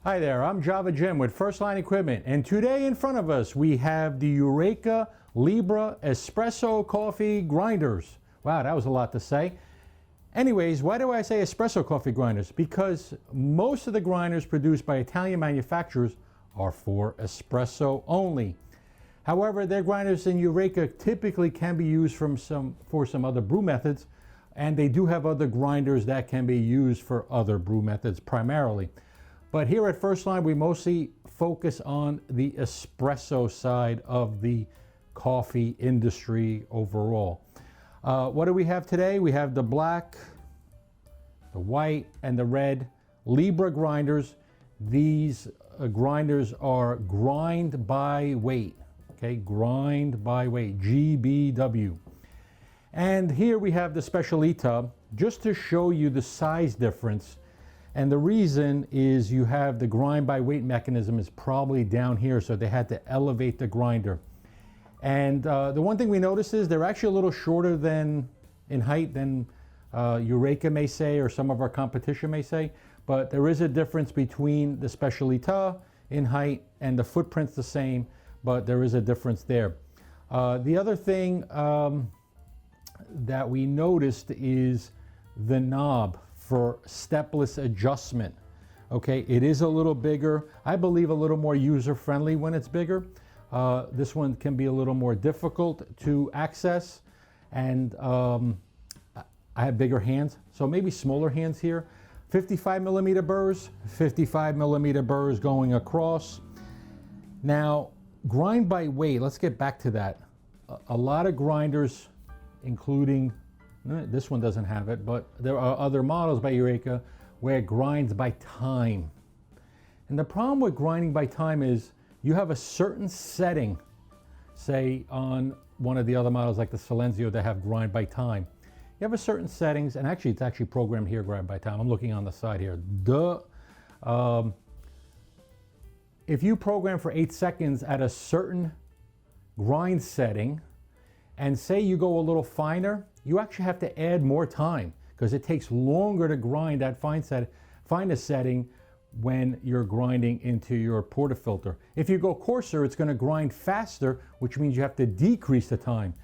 Hi there, I'm Java Jim with First Line Equipment, and today in front of us we have the Eureka Libra Espresso coffee grinders. Wow, that was a lot to say. Anyways, why do I say espresso coffee grinders? Because most of the grinders produced by Italian manufacturers are for espresso only. However, their grinders in Eureka typically can be used for some other brew methods, and they do have other grinders that can be used for other brew methods primarily. But here at First Line, we mostly focus on the espresso side of the coffee industry overall. What do we have today? We have the black, the white, and the red Libra grinders. These grinders are grind by weight, okay? Grind by weight, GBW. And here we have the Specialita, just to show you the size difference. And the reason is you have the grind by weight mechanism is probably down here, so they had to elevate the grinder. And the one thing we noticed is they're actually a little shorter than in height than Eureka may say, or some of our competition may say, but there is a difference between the Specialita in height, and the footprint's the same, but there is a difference there. The other thing that we noticed is the knob for stepless adjustment. Okay, it is a little bigger. I believe a little more user-friendly when it's bigger. This one can be a little more difficult to access, and I have bigger hands, so maybe smaller hands here. 55 millimeter burrs, 55 millimeter burrs going across. Now, grind by weight, let's get back to that. A lot of grinders, including this one doesn't have it, but there are other models by Eureka where it grinds by time. And the problem with grinding by time is you have a certain setting, say on one of the other models like the Silenzio that have grind by time. You have a certain settings, and actually it's actually programmed here, grind by time. I'm looking on the side here. If you program for 8 seconds at a certain grind setting, and say you go a little finer, you actually have to add more time because it takes longer to grind that fineness setting when you're grinding into your portafilter. If you go coarser, it's going to grind faster, which means you have to decrease the time.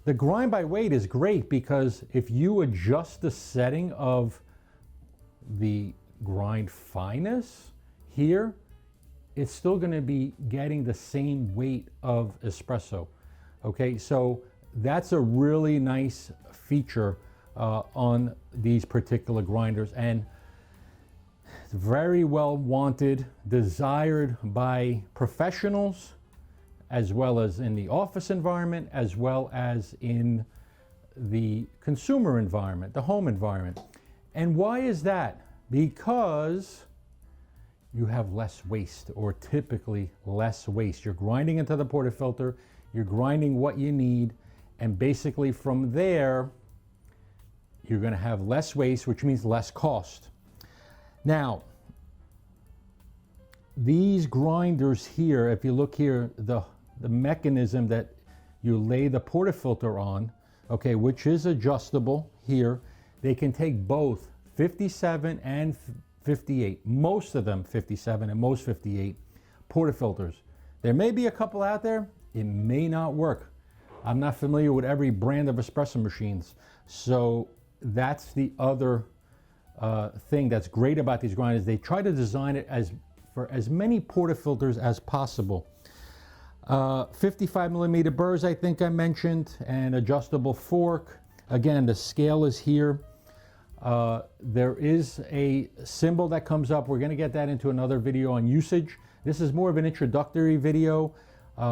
The grind by weight is great because if you adjust the setting of the grind fineness here, it's still going to be getting the same weight of espresso. Okay, so that's a really nice feature on these particular grinders, and it's very well wanted, desired by professionals, as well as in the office environment, as well as in the consumer environment, the home environment. And why is that? Because you have less waste, or typically less waste. You're grinding into the portafilter, you're grinding what you need, and basically from there, you're going to have less waste, which means less cost. Now, these grinders here, if you look here, the mechanism that you lay the portafilter on, okay, which is adjustable here, they can take both 57 and 58, most of them 57 and most 58 portafilters. There may be a couple out there, it may not work. I'm not familiar with every brand of espresso machines, so that's the other thing that's great about these grinders. They try to design it for as many portafilters as possible. 55 millimeter burrs, I think I mentioned, and adjustable fork. Again, the scale is here. There is a symbol that comes up. We're going to get that into another video on usage. This is more of an introductory video.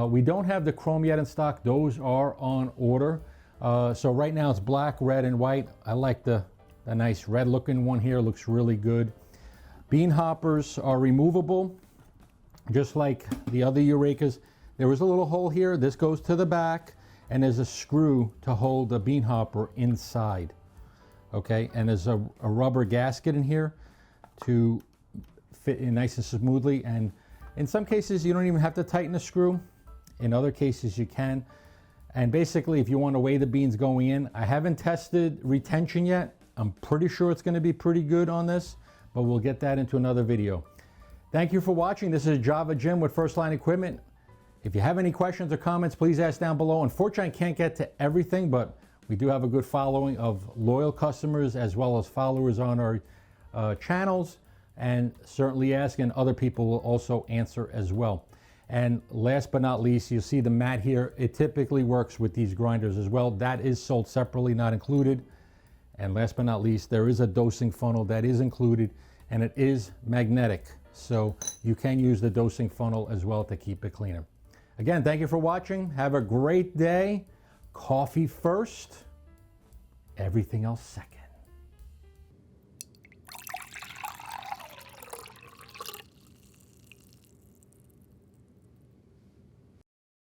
We don't have the chrome yet in stock. Those are on order. So right now it's black, red, and white. I like the nice red looking one here. Looks really good. Bean hoppers are removable, just like the other Eurekas. There was a little hole here. This goes to the back, and there's a screw to hold the bean hopper inside. Okay, and there's a rubber gasket in here to fit in nice and smoothly. And in some cases, you don't even have to tighten the screw. In other cases, you can. And basically, if you want to weigh the beans going in, I haven't tested retention yet. I'm pretty sure it's going to be pretty good on this, but we'll get that into another video. Thank you for watching. This is Java Jim with First Line Equipment. If you have any questions or comments, please ask down below. Unfortunately, I can't get to everything, but we do have a good following of loyal customers as well as followers on our channels, and certainly ask, and other people will also answer as well. And last but not least, you'll see the mat here. It typically works with these grinders as well. That is sold separately, not included. And last but not least, there is a dosing funnel that is included, and it is magnetic. So you can use the dosing funnel as well to keep it cleaner. Again, thank you for watching. Have a great day. Coffee first, everything else second.